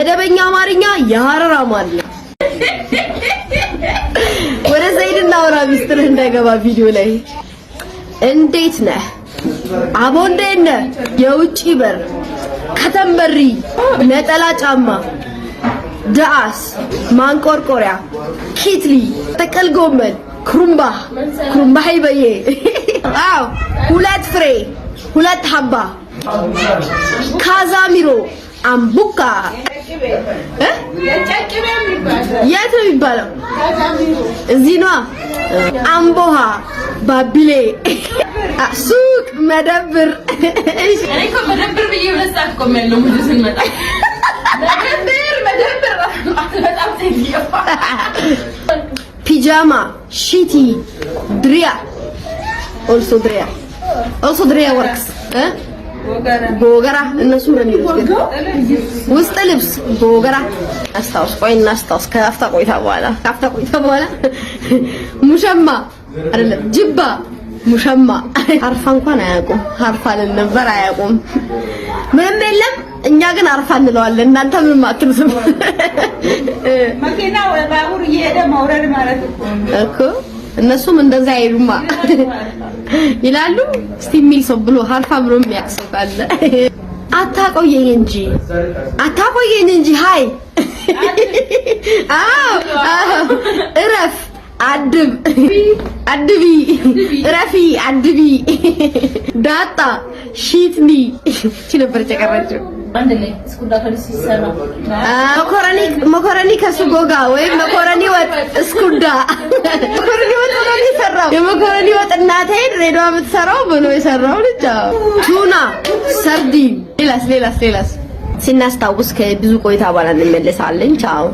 መደበኛ አማርኛ የሐረር አማርኛ ወደ ዘይድ እናውራ ሚስጥርህ እንዳይገባ ቪዲዮ ላይ እንዴት ነህ አቦ እንዴት ነህ የውጪ በር ከተንበሪ ነጠላ ጫማ ዳስ ማንቆርቆሪያ ኪትሊ ተቀል ጎመን ኩሩምባ ይበየ አው ሁለት ፍሬ ሁለት ሀባ ካዛሚሮ አምቡካ የት ነው የሚባለው? እዚህ ነው አምቦሃ ባቢሌ ሱቅ መደብር እኔ እኮ መደብር ብዬ መስጣት ቆሜያለሁ ሙሉ ስንመጣ መደብር በጣም ትይዩ ፒጃማ ሺቲ ድሪያ also ድሪያ ወርክስ ጎገራ እነሱ ነው የሚሉት ውስጥ ልብስ ጎገራ አስታውስ ከአፍታ ቆይታ በኋላ ሙሸማ አይደለም ጅባ ሙሸማ አርፋ እንኳን አያውቁም አርፋ ነበር አያውቁም ምንም የለም እኛ ግን አርፋ እንለዋለን እናንተ ምንም አትሉም መኪና ወይ ባቡር እየሄደ መውረድ ማለት እኮ እነሱም እንደዛ አይሉማ ይላሉ እስቲ የሚል ሰው ብሎ አርፋ ብሎ የሚያቅሰው ካለ አታቆየኝ እንጂ ሃይ እረፍ አድቢ ረፊ አድቢ ዳጣ ሺትኒ ነበር ተቀረጨው አንድ ላይ ስኩዳ ከልስ ይሰራ መኮረኒ ከሱጎ ጋር ወይ መኮረኒ ወጥ ስኩዳ መኮረኒ ወጥ ነው የሚሰራው የመኮረኒ ወጥ እናቴ ድሬዳዋ የምትሰራው ብሎ የሰራው ልጅ ቱና ሰርዲን ሌላስ ስናስታውስ ከብዙ ቆይታ በኋላ እንመለሳለን ቻው